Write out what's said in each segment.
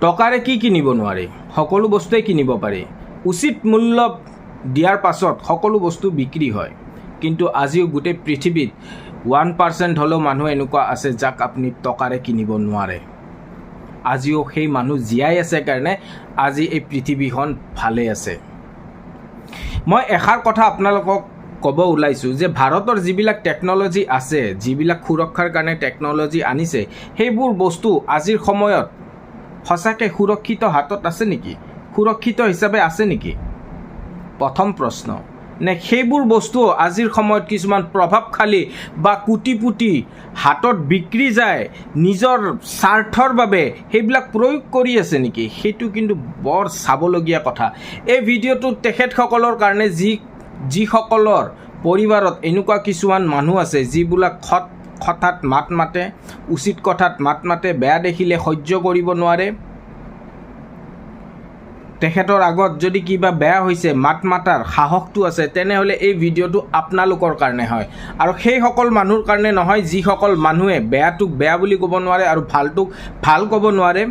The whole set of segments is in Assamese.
টকাৰে কি কিনিব নোৱাৰে, সকলো বস্তুৱেই কিনিব পাৰে। উচিত মূল্য দিয়াৰ পাছত সকলো বস্তু বিক্ৰী হয়। কিন্তু আজিও গোটেই পৃথিৱীত 1% হ'লেও মানুহ এনেকুৱা আছে যাক আপুনি টকাৰে কিনিব নোৱাৰে। আজিও সেই মানুহ জীয়াই আছে কাৰণে আজি এই পৃথিৱীখন ভালে আছে। মই এষাৰ কথা আপোনালোকক ক'ব ওলাইছোঁ যে ভাৰতৰ যিবিলাক টেকন'লজি আছে, যিবিলাক সুৰক্ষাৰ কাৰণে টেকন'লজি আনিছে, সেইবোৰ বস্তু আজিৰ সময়ত সঁচাকৈ সুৰক্ষিত হাতত আছে নেকি, সুৰক্ষিত হিচাপে আছে নেকি? প্ৰথম প্ৰশ্ন। নে সেইবোৰ বস্তু আজিৰ সময়ত কিছুমান প্ৰভাৱশালী বা কোটিপুটি হাতত বিক্ৰী যায় নিজৰ স্বাৰ্থৰ বাবে সেইবিলাক প্ৰয়োগ কৰি আছে নেকি? সেইটো কিন্তু বৰ চাবলগীয়া কথা। এই ভিডিঅ'টো তেখেতসকলৰ কাৰণে যিসকলৰ পৰিবাৰত এনেকুৱা কিছুমান মানুহ আছে যিবিলাক কথাত মাত মাতে, উচিত কথাত মাত মাতে, বেয়া দেখিলে সহ্য কৰিব নোৱাৰে। তেখেতৰ আগত যদি কিবা বেয়া হৈছে মাত মাতাৰ সাহসটো আছে, তেনেহ'লে এই ভিডিঅ'টো আপোনালোকৰ কাৰণে হয়। আৰু সেইসকল মানুহৰ কাৰণে নহয় যিসকল মানুহে বেয়াটোক বেয়া বুলি ক'ব নোৱাৰে আৰু ভালটোক ভাল ক'ব নোৱাৰে।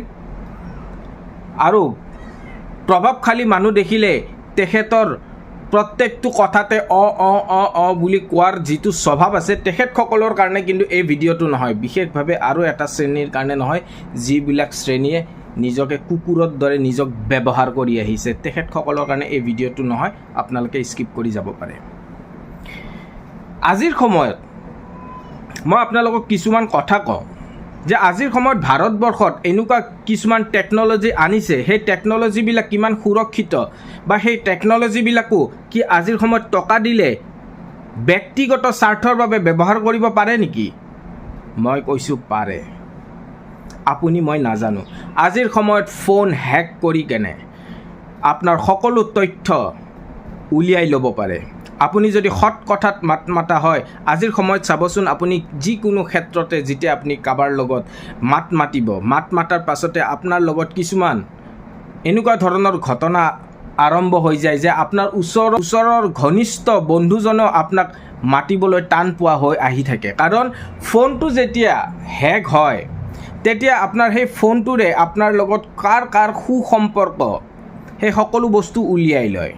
আৰু প্ৰভাৱশালী মানুহ দেখিলে তেখেতৰ প্ৰত্যেকটো কথাতে অ বুলি কোৱাৰ যিটো স্বভাৱ আছে, তেখেতসকলৰ কাৰণে কিন্তু এই ভিডিঅ'টো নহয়। বিশেষভাৱে আৰু এটা শ্ৰেণীৰ কাৰণে নহয়, যিবিলাক শ্ৰেণীয়ে নিজকে কুকুৰৰ দৰে নিজক ব্যৱহাৰ কৰি আহিছে, তেখেতসকলৰ কাৰণে এই ভিডিঅ'টো নহয়। আপোনালোকে স্কিপ কৰি যাব পাৰে। আজিৰ সময়ত মই আপোনালোকক কিছুমান কথা কওঁ যে আজিৰ সময়ত ভাৰতবৰ্ষত এনেকুৱা কিছুমান টেকন'লজি আনিছে, সেই টেকন'লজিবিলাক কিমান সুৰক্ষিত বা সেই টেকন'লজিবিলাকো কি আজিৰ সময়ত টকা দিলে ব্যক্তিগত স্বাৰ্থৰ বাবে ব্যৱহাৰ কৰিব পাৰে নেকি? মই কৈছোঁ পাৰে। আপুনি মই নাজানো। আজিৰ সময়ত ফোন হেক কৰি কেনে আপোনাৰ সকলো তথ্য উলিয়াই ল'ব পাৰে। আপুনি যদি সৎ কথাত মাত মাতা হয়, আজিৰ সময়ত চাবচোন, আপুনি যিকোনো ক্ষেত্ৰতে যেতিয়া আপুনি কাৰোবাৰ লগত মাত মাতিব, মাত মাতাৰ পাছতে আপোনাৰ লগত কিছুমান এনেকুৱা ধৰণৰ ঘটনা আৰম্ভ হৈ যায় যে আপোনাৰ ওচৰৰ ঘনিষ্ঠ বন্ধুজনেও আপোনাক মাতিবলৈ টান পোৱা হৈ আহি থাকে। কাৰণ ফোনটো যেতিয়া হেক হয়, তেতিয়া আপোনাৰ সেই ফোনটোৰে আপোনাৰ লগত কাৰ সুসম্পৰ্ক সেই সকলো বস্তু উলিয়াই লয়।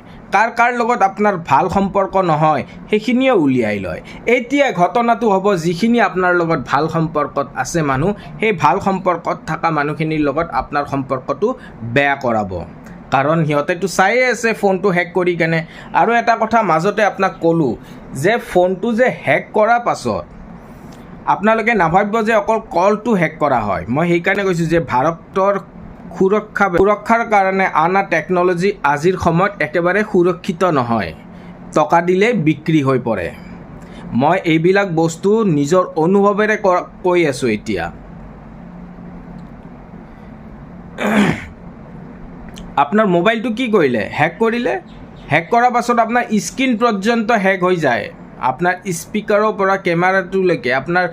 কাৰ লগত আপোনাৰ ভাল সম্পৰ্ক নহয় সেইখিনিও উলিয়াই লয়। এতিয়া ঘটনাটো হ'ব, যিখিনি আপোনাৰ লগত ভাল সম্পৰ্কত আছে মানুহ, সেই ভাল সম্পৰ্কত থকা মানুহখিনিৰ লগত আপোনাৰ সম্পৰ্কটো বেয়া কৰাব। কাৰণ সিহঁতেতো চায়ে আছে ফোনটো হেক কৰি কেনে। আৰু এটা কথা মাজতে আপোনাক ক'লোঁ যে ফোনটো যে হেক কৰাৰ পাছত আপোনালোকে নাভাবিব যে অকল কলটো হেক কৰা হয়। মই সেইকাৰণে কৈছোঁ যে ভাৰতৰ সুৰক্ষাৰ কাৰণে অনা টেকন'লজি আজিৰ সময়ত একেবাৰে সুৰক্ষিত নহয়, টকা দিলে বিক্ৰী হৈ পৰে। মই এইবিলাক বস্তু নিজৰ অনুভৱেৰে কৈ আছোঁ। এতিয়া আপোনাৰ মোবাইলটো কি কৰিলে? হেক কৰিলে। হেক কৰাৰ পাছত আপোনাৰ স্ক্ৰীন পৰ্যন্ত হেক হৈ যায়। আপোনাৰ স্পীকাৰৰ পৰা কেমেৰাটোলৈকে আপোনাৰ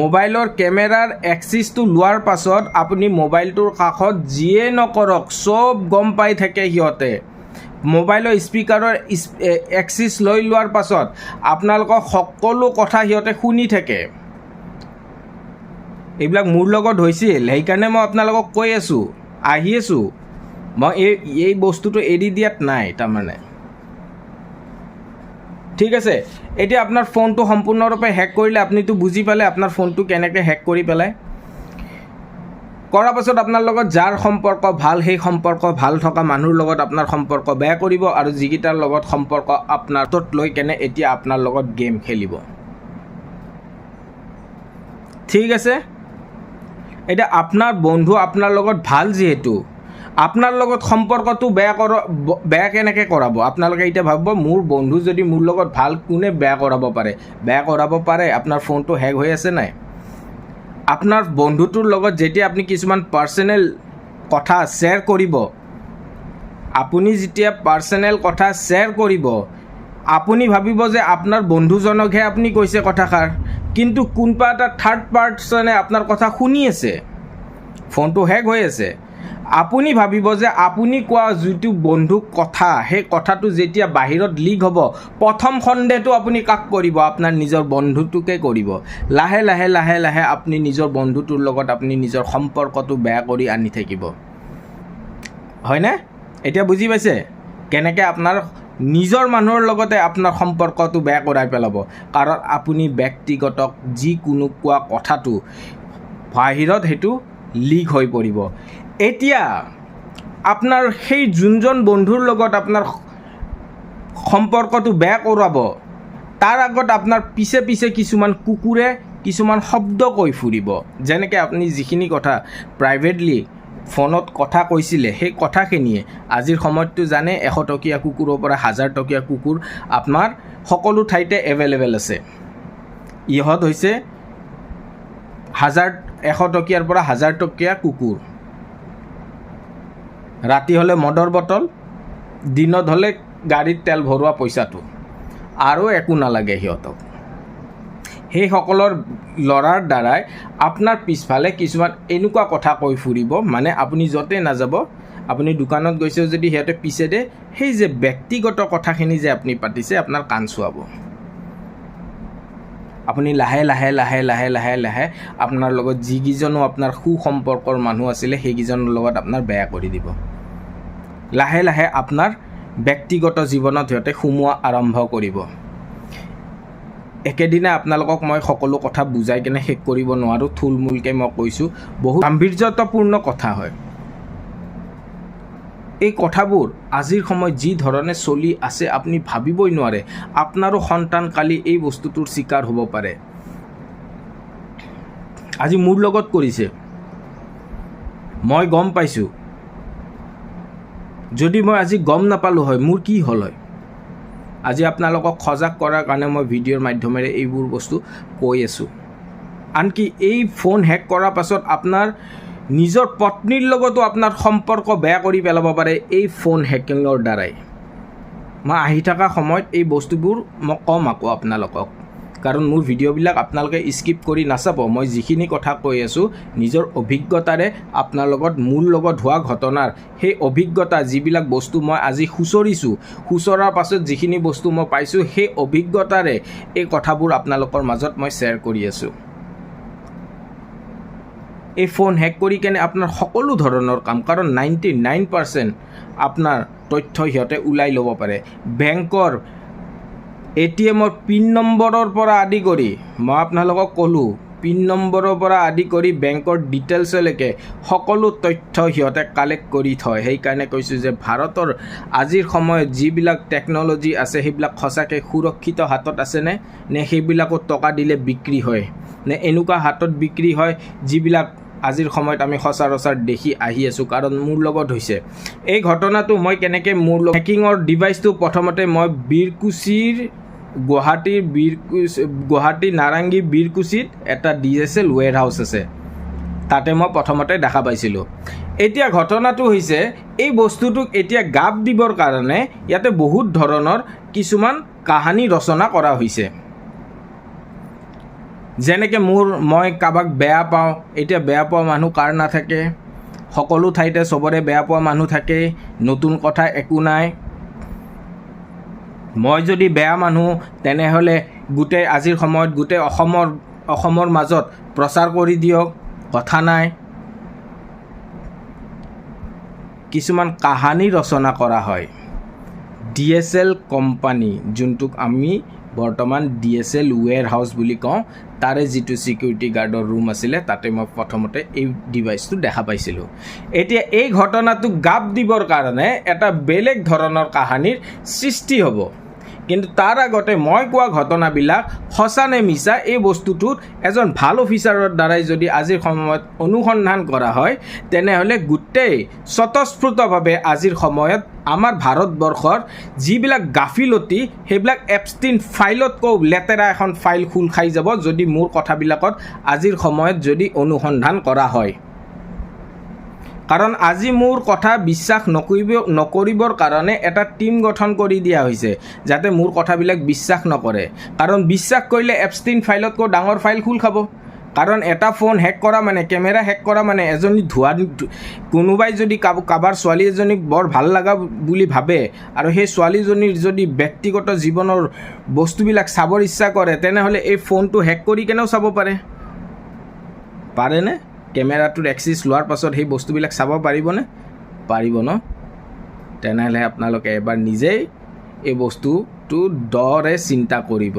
মোবাইলৰ কেমেৰাৰ এক্সিছটো লোৱাৰ পাছত আপুনি মোবাইলটোৰ কাষত যিয়ে নকৰক চব গম পাই থাকে সিহঁতে। মোবাইলৰ স্পীকাৰৰ এক্সিছ লৈ লোৱাৰ পাছত আপোনালোকৰ সকলো কথা সিহঁতে শুনি থাকে। এইবিলাক মোৰ লগত হৈছিল, সেইকাৰণে মই আপোনালোকক কৈ আছোঁ। মই এই বস্তুটো এৰি দিয়াত নাই তাৰমানে। ঠিক আছে, এতিয়া আপোনাৰ ফোনটো সম্পূৰ্ণৰূপে হেক কৰিলে। আপুনিতো বুজি পালে আপোনাৰ ফোনটো কেনেকৈ হেক কৰি পেলাই। কৰাৰ পাছত আপোনাৰ লগত যাৰ সম্পৰ্ক ভাল, সেই সম্পৰ্ক ভাল থকা মানুহৰ লগত আপোনাৰ সম্পৰ্ক বেয়া কৰিব, আৰু যিকেইটাৰ লগত সম্পৰ্ক আপোনাৰ তত লৈ কেনে এতিয়া আপোনাৰ লগত গেম খেলিব। ঠিক আছে, এতিয়া আপোনাৰ বন্ধু আপোনাৰ লগত ভাল, যিহেতু আপোনাৰ লগত সম্পৰ্কটো বেয়া কেনেকৈ কৰাব? আপোনালোকে এতিয়া ভাবিব, মোৰ বন্ধু যদি মোৰ লগত ভাল, কোনে বেয়া কৰাব পাৰে? বেয়া কৰাব পাৰে। আপোনাৰ ফোনটো হেক হৈ আছে নাই? আপোনাৰ বন্ধুটোৰ লগত যেতিয়া আপুনি কিছুমান পাৰ্চনেল কথা শ্বেয়াৰ কৰিব, আপুনি ভাবিব যে আপোনাৰ বন্ধুজনকহে আপুনি কৈছে কথাষাৰ, কিন্তু কোনোবা এটা থাৰ্ড পাৰ্চনে আপোনাৰ কথা শুনি আছে, ফোনটো হেক হৈ আছে। আপুনি ভাবিব যে আপুনি কোৱা যিটো বন্ধুক কথা, সেই কথাটো যেতিয়া বাহিৰত লিক হ'ব, প্ৰথম সন্দেহটো আপুনি কাক কৰিব? আপোনাৰ নিজৰ বন্ধুটোকে কৰিব। লাহে লাহে লাহে লাহে আপুনি নিজৰ বন্ধুটোৰ লগত আপুনি নিজৰ সম্পৰ্কটো বেয়া কৰি আনি থাকিব। হয়নে? এতিয়া বুজি পাইছে কেনেকৈ আপোনাৰ নিজৰ মানুহৰ লগতে আপোনাৰ সম্পৰ্কটো বেয়া কৰাই পেলাব। কাৰণ আপুনি ব্যক্তিগত যিকোনো কোৱা কথাটো বাহিৰত সেইটো লিক হৈ পৰিব। এতিয়া আপোনাৰ সেই যোনজন বন্ধুৰ লগত আপোনাৰ সম্পৰ্কটো বেয়া কৰাব, তাৰ আগত আপোনাৰ পিছে পিছে কিছুমান কুকুৰে কিছুমান শব্দ কৈ ফুৰিব। যেনেকৈ আপুনি যিখিনি কথা প্ৰাইভেটলি ফোনত কথা কৈছিলে, সেই কথাখিনিয়ে আজিৰ সময়ততো জানে 100 টকীয়া কুকুৰৰ পৰা 1000 টকীয়া কুকুৰ আপোনাৰ সকলো ঠাইতে এভেইলেবল আছে। ইহঁত হৈছে 100 টকীয়াৰ পৰা 1000 টকীয়া কুকুৰ। ৰাতি হ'লে মদৰ বটল, দিনত হ'লে গাড়ীত তেল ভৰোৱা পইচাটো, আৰু একো নালাগে সিহঁতক। সেইসকলৰ ল'ৰাৰ দ্বাৰাই আপোনাৰ পিছফালে কিছুমান এনেকুৱা কথা কৈ ফুৰিব, মানে আপুনি য'তে নাযাব, আপুনি দোকানত গৈছে যদি সিহঁতে পিছেৰে সেই যে ব্যক্তিগত কথাখিনি যে আপুনি পাতিছে আপোনাৰ কাণ চুৱাব। আপুনি লাহে লাহে লাহে লাহে লাহে লাহে আপোনাৰ লগত যিকেইজনো আপোনাৰ সুসম্পৰ্কৰ মানুহ আছিলে সেইকেইজনৰ লগত আপোনাৰ বেয়া কৰি দিব। লাহে লাহে আপোনাৰ ব্যক্তিগত জীৱনত সিহঁতে সোমোৱা আৰম্ভ কৰিব। একেদিনা আপোনালোকক মই সকলো কথা বুজাই কেনে শেষ কৰিব নোৱাৰোঁ, থুলমূলকৈ মই কৈছোঁ, বহুত গাম্ভীৰ্যতাপূৰ্ণ কথা হয়। এই কথাবোৰ আজিৰ সময়ত যি ধৰণে চলি আছে আপুনি ভাবিবই নোৱাৰে। আপোনাৰো সন্তান কালি এই বস্তুটোৰ চিকাৰ হ'ব পাৰে। আজি মোৰ লগত কৰিছে, মই গম পাইছোঁ। যদি মই আজি গম নাপালোঁ হয় মোৰ কি হ'ল হয়। আজি আপোনালোকক সজাগ কৰাৰ কাৰণে মই ভিডিঅ'ৰ মাধ্যমেৰে এইবোৰ বস্তু কৈ আছোঁ। আনকি এই ফোন হেক কৰাৰ পাছত আপোনাৰ নিজৰ পত্নীৰ লগতো আপোনাৰ সম্পৰ্ক বেয়া কৰি পেলাব পাৰে এই ফোন হেকিঙৰ দ্বাৰাই। মই আহি থকা সময়ত এই বস্তুবোৰ মই কম আকৌ আপোনালোকক, কাৰণ মোৰ ভিডিঅ'বিলাক আপোনালোকে স্কিপ কৰি নাচাব। মই যিখিনি কথা কৈ আছোঁ নিজৰ অভিজ্ঞতাৰে আপোনাৰ লগত মোৰ লগত হোৱা ঘটনাৰ সেই অভিজ্ঞতা, যিবিলাক বস্তু মই আজি খুচৰিছোঁ, খুচৰাৰ পাছত যিখিনি বস্তু মই পাইছোঁ সেই অভিজ্ঞতাৰে এই কথাবোৰ আপোনালোকৰ মাজত মই শ্বেয়াৰ কৰি আছোঁ। এই ফোন হেক কৰি কেনে আপোনাৰ সকলো ধৰণৰ কাম, কাৰণ 99% আপোনাৰ তথ্য সিহঁতে ওলাই ল'ব পাৰে। বেংকৰ ATMৰ পিন নম্বৰৰ পৰা আদি কৰি, মই আপোনালোকক ক'লোঁ, পিন নম্বৰৰ পৰা আদি কৰি বেংকৰ ডিটেইলছলৈকে সকলো তথ্য সিহঁতে কালেক্ট কৰি থয়। সেইকাৰণে কৈছোঁ যে ভাৰতৰ আজিৰ সময়ত যিবিলাক টেকন'লজি আছে সেইবিলাক সঁচাকৈ সুৰক্ষিত হাতত আছেনে, নে সেইবিলাকত টকা দিলে বিক্ৰী হয়, নে এনেকুৱা হাতত বিক্ৰী হয় যিবিলাক আজিৰ সময়ত আমি সচৰাচৰ দেখি আহি আছোঁ। কাৰণ মোৰ লগত হৈছে এই ঘটনাটো। মই কেনেকৈ মোৰ হেকিঙৰ ডিভাইচটো প্ৰথমতে মই বীৰকুছিৰ গুৱাহাটী নাৰেংগী বীৰকুছিত এটা DSL ৱেৰ হাউচ আছে, তাতে মই প্ৰথমতে দেখা পাইছিলোঁ। এতিয়া ঘটনাটো হৈছে এই বস্তুটোক এতিয়া গাপ দিবৰ কাৰণে ইয়াতে বহুত ধৰণৰ কিছুমান কাহিনী ৰচনা কৰা হৈছে। যেনেকৈ মই কাৰোবাক বেয়া পাওঁ, এতিয়া বেয়া পোৱা মানুহ কাৰ নাথাকে? সকলো ঠাইতে চবৰে বেয়া পোৱা মানুহ থাকে, নতুন কথা একো নাই। মই যদি বেয়া মানুহ তেনেহ'লে গোটেই আজিৰ সময়ত গোটেই অসমৰ মাজত প্ৰচাৰ কৰি দিয়ক, কথা নাই। কিছুমান কাহিনী ৰচনা কৰা হয়। DSL কোম্পানী, যোনটোক আমি বৰ্তমান DSL ৱেৰ হাউচ বুলি কওঁ, তাৰে যিটো ছিকিউৰিটি গাৰ্ডৰ ৰুম আছিলে তাতে মই প্ৰথমতে এই ডিভাইচটো দেখা পাইছিলোঁ। এতিয়া এই ঘটনাটোক গাপ দিবৰ কাৰণে এটা বেলেগ ধৰণৰ কাহিনীৰ সৃষ্টি হ'ব। কিন্তু তাৰ আগতে মই কোৱা ঘটনাবিলাক সঁচা নে মিছা এই বস্তুটোত এজন ভাল অফিচাৰৰ দ্বাৰাই যদি আজিৰ সময়ত অনুসন্ধান কৰা হয় তেনেহ'লে গোটেই স্বতঃস্ফূৰ্তভাৱে আজিৰ সময়ত আমাৰ ভাৰতবৰ্ষৰ যিবিলাক গাফিলতি সেইবিলাক এপষ্টিন ফাইলতকৈ লেতেৰা এখন ফাইল খোল খাই যাব, যদি মোৰ কথাবিলাকত আজিৰ সময়ত যদি অনুসন্ধান কৰা হয়। কাৰণ আজি মোৰ কথা বিশ্বাস নকৰিবৰ কাৰণে এটা টীম গঠন কৰি দিয়া হৈছে, যাতে মোৰ কথাবিলাক বিশ্বাস নকৰে। কাৰণ বিশ্বাস কৰিলে এপষ্টিন ফাইলতকৈ ডাঙৰ ফাইল খোল খাব। কাৰণ এটা ফোন হেক কৰা মানে, কেমেৰা হেক কৰা মানে, এজনী কোনোবাই যদি কাৰোবাৰ ছোৱালী এজনীক বৰ ভাল লগা বুলি ভাবে আৰু সেই ছোৱালীজনীৰ যদি ব্যক্তিগত জীৱনৰ বস্তুবিলাক চাবৰ ইচ্ছা কৰে তেনেহ'লে এই ফোনটো হেক কৰি কেনেও চাব পাৰেনে? কেমেৰাটোৰ এক্সেছ লোৱাৰ পাছত সেই বস্তুবিলাক চাব পাৰিবনে? পাৰিব ন? তেনেহ'লে আপোনালোকে এবাৰ নিজেই এই বস্তুটো দৰে চিন্তা কৰিব।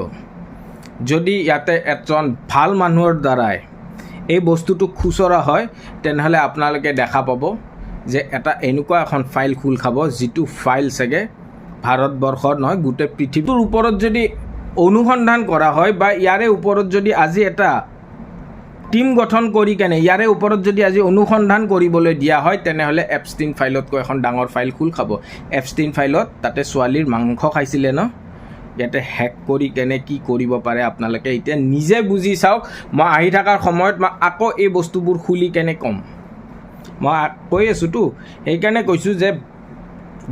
যদি ইয়াতে এজন ভাল মানুহৰ দ্বাৰাই এই বস্তুটো খুচৰা হয় তেনেহ'লে আপোনালোকে দেখা পাব যে এটা এনেকুৱা এখন ফাইল খোল খাব, যিটো ফাইল চাগে ভাৰতবৰ্ষৰ নহয় গোটেই পৃথিৱীৰ ওপৰত যদি অনুসন্ধান কৰা হয় বা ইয়াৰে ওপৰত যদি আজি এটা টিম গঠন কৰি কেনে ইয়াৰে ওপৰত যদি আজি অনুসন্ধান কৰিবলৈ দিয়া হয় তেনেহ'লে এপষ্টিন ফাইলতকৈ এখন ডাঙৰ ফাইল খোল খাব। এপষ্টিন ফাইলত তাতে ছোৱালীৰ মাংস খাইছিলে ন, ইয়াতে হেক কৰি কেনে কি কৰিব পাৰে আপোনালোকে এতিয়া নিজে বুজি চাওক। মই আহি থকাৰ সময়ত মই আকৌ এই বস্তুবোৰ খুলি কেনে ক'ম, মই কৈ আছোঁতো, সেইকাৰণে কৈছোঁ যে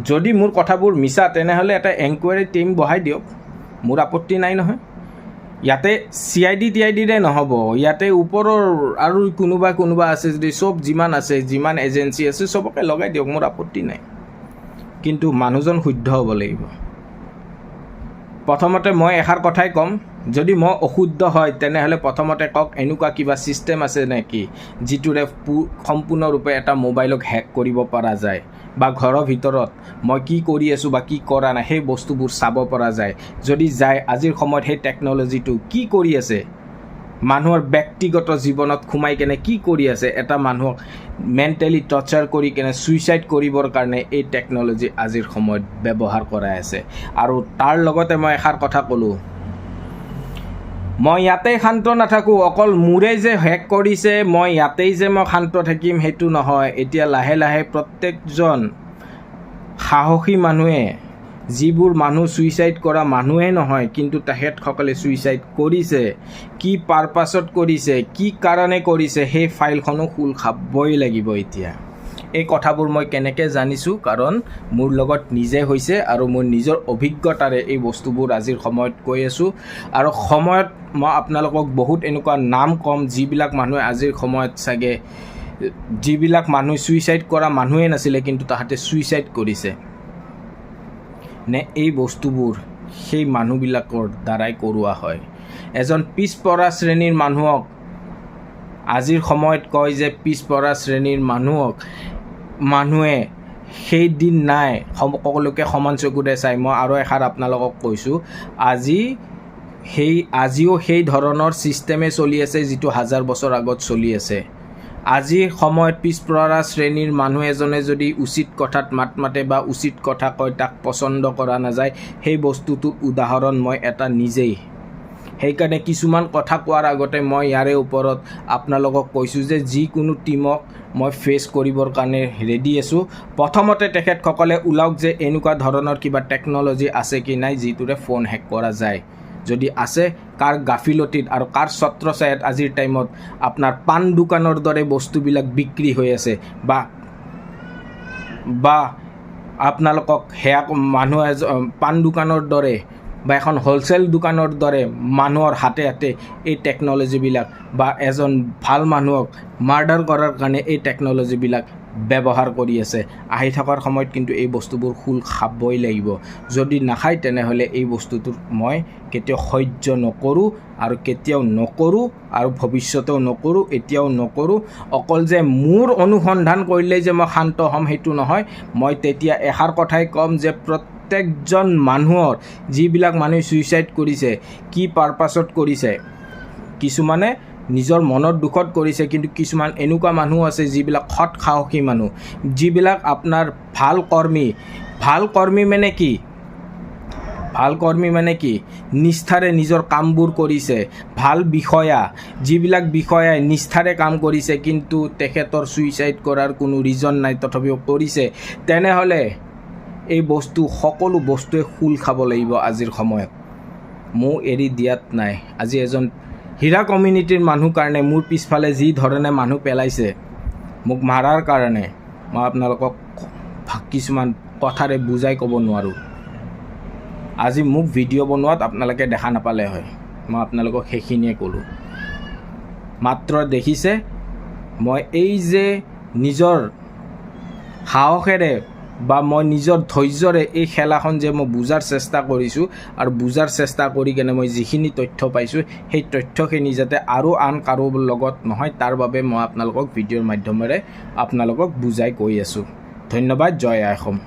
যদি মোৰ কথাবোৰ মিছা তেনেহ'লে এটা এনকুৱাৰী টিম বহাই দিয়ক, মোৰ আপত্তি নাই নহয়। ইয়াতে CID-TIDৰে নহ'ব, ইয়াতে ওপৰৰ আৰু কোনোবা আছে যদি চব যিমান আছে, যিমান এজেঞ্চি আছে চবকে লগাই দিয়ক, মোৰ আপত্তি নাই। কিন্তু মানুহজন শুদ্ধ হ'ব লাগিব। প্ৰথমতে মই এষাৰ কথাই ক'ম, যদি মই অশুদ্ধ হয় তেনেহ'লে প্ৰথমতে কওক এনেকুৱা কিবা ছিষ্টেম আছে নেকি যিটোৰে সম্পূৰ্ণৰূপে এটা মোবাইলক হেক কৰিব পৰা যায়, বা ঘৰৰ ভিতৰত মই কি কৰি আছোঁ বা কি কৰা নাই সেই বস্তুবোৰ চাব পৰা যায়। যদি যায় আজিৰ সময়ত সেই টেকন'লজিটো কি কৰি আছে, মানুহৰ ব্যক্তিগত জীৱনত সোমাই কেনে কি কৰি আছে, এটা মানুহক মেণ্টেলি টৰ্চাৰ কৰি কেনে ছুইচাইড কৰিবৰ কাৰণে এই টেকন'লজি আজিৰ সময়ত ব্যৱহাৰ কৰাই আছে। আৰু তাৰ লগতে মই এষাৰ কথা ক'লোঁ, মই ইয়াতেই শান্ত নাথাকোঁ, অকল মোৰেই যে হেক কৰিছে মই ইয়াতেই যে মই শান্ত থাকিম সেইটো নহয়। এতিয়া লাহে লাহে প্ৰত্যেকজন সাহসী মানুহে, যিবোৰ মানুহ ছুইচাইড কৰা মানুহে নহয় কিন্তু তেখেতসকলে ছুইচাইড কৰিছে, কি পাৰপাছত কৰিছে, কি কাৰণে কৰিছে, সেই ফাইলখনো খোল খাবই লাগিব। এতিয়া এই কথাবোৰ মই কেনেকৈ জানিছোঁ, কাৰণ মোৰ লগত নিজে হৈছে আৰু মোৰ নিজৰ অভিজ্ঞতাৰে এই বস্তুবোৰ আজিৰ সময়ত কৈ আছোঁ। আৰু সময়ত মই আপোনালোকক বহুত এনেকুৱা নাম ক'ম যিবিলাক মানুহে আজিৰ সময়ত চাগে, যিবিলাক মানুহ ছুইচাইড কৰা মানুহে নাছিলে কিন্তু তাহাঁতে ছুইচাইড কৰিছে, নে এই বস্তুবোৰ সেই মানুহবিলাকৰ দ্বাৰাই কৰোৱা হয়। এজন পিছপৰা শ্ৰেণীৰ মানুহক আজিৰ সময়ত কয় যে পিছপৰা শ্ৰেণীৰ মানুহে সেই দিন নাই, সকলোকে সমান চকুৰে চাই। মই আৰু এষাৰ আপোনালোকক কৈছোঁ, আজিও সেই ধৰণৰ ছিষ্টেমে চলি আছে যিটো 1000 বছৰ আগত চলি আছে। আজিৰ সময়ত পিছপৰা শ্ৰেণীৰ মানুহ এজনে যদি উচিত কথাত মাত মাতে বা উচিত কথা কয়, তাক পচন্দ কৰা নাযায়। সেই বস্তুটোৰ উদাহৰণ মই এটা নিজেই। সেইকাৰণে কিছুমান কথা কোৱাৰ আগতে মই ইয়াৰে ওপৰত আপোনালোকক কৈছোঁ যে যিকোনো টিমক মই ফেচ কৰিবৰ কাৰণে ৰেডি আছোঁ। প্ৰথমতে তেখেতসকলে ওলাওক যে এনেকুৱা ধৰণৰ কিবা টেকন'লজি আছে কি নাই যিটোৰে ফোন হেক কৰা যায়। যদি আছে, কাৰ গাফিলতিত আৰু কাৰ ছত্ৰছায়াত আজিৰ টাইমত আপোনাৰ পাণ দোকানৰ দৰে বস্তুবিলাক বিক্ৰী হৈ আছে, বা আপোনালোকক সেয়া মানুহ পাণ দোকানৰ দৰে বা এখন হ'লচেল দোকানৰ দৰে মানুহৰ হাতে হাতে এই টেকন'লজিবিলাক, বা এজন ভাল মানুহক মাৰ্ডাৰ কৰাৰ কাৰণে এই টেকন'লজিবিলাক ব্যৱহাৰ কৰি আছে। আহি থকাৰ সময়ত কিন্তু এই বস্তুবোৰ খোল খাবই লাগিব। যদি নাখায় তেনেহ'লে এই বস্তুটোৰ মই কেতিয়াও সহ্য নকৰোঁ আৰু কেতিয়াও নকৰোঁ আৰু ভৱিষ্যতেও নকৰোঁ, এতিয়াও নকৰোঁ। অকল যে মোৰ অনুসন্ধান কৰিলেই যে মই শান্ত হ'ম সেইটো নহয়। মই তেতিয়া এষাৰ কথাই ক'ম যে প্ৰত্যেকজন মানুহৰ, যিবিলাক মানুহে ছুইচাইড কৰিছে, কি পাৰপাছত কৰিছে, কিছুমানে নিজৰ মনৰ দুখত কৰিছে, কিন্তু কিছুমান এনেকুৱা মানুহ আছে যিবিলাক সৎ সাহসী মানুহ, যিবিলাক আপোনাৰ ভাল কৰ্মী মানে কি? ভাল কৰ্মী মানে কি? নিষ্ঠাৰে নিজৰ কামবোৰ কৰিছে। ভাল বিষয়া, যিবিলাক বিষয়াই নিষ্ঠাৰে কাম কৰিছে কিন্তু তেখেতৰ ছুইচাইড কৰাৰ কোনো ৰিজন নাই তথাপিও কৰিছে, তেনেহ'লে এই সকলো বস্তুৱে খোল খাব লাগিব আজিৰ সময়ত। মোৰ এৰি দিয়াত নাই। আজি এজন হীৰা কমিউনিটিৰ মানুহ কাৰণে মোৰ পিছফালে যি ধৰণে মানুহ পেলাইছে মোক মাৰাৰ কাৰণে, মই আপোনালোকক কিছুমান কথাৰে বুজাই ক'ব নোৱাৰোঁ। আজি মোক ভিডিঅ' বনোৱাত আপোনালোকে দেখা নাপালে হয়, মই আপোনালোকক সেইখিনিয়ে ক'লোঁ। মাত্ৰ দেখিছে মই এই যে নিজৰ সাহসেৰে বা মই নিজৰ ধৈৰ্যৰে এই খেলাখন যে মই বুজাৰ চেষ্টা কৰিছোঁ, আৰু বুজাৰ চেষ্টা কৰি কেনে মই যিখিনি তথ্য পাইছোঁ সেই তথ্যখিনি যাতে আৰু আন কাৰো লগত নহয় তাৰ বাবে মই আপোনালোকক ভিডিঅ'ৰ মাধ্যমেৰে আপোনালোকক বুজাই কৈ আছোঁ। ধন্যবাদ। জয় আই অসম।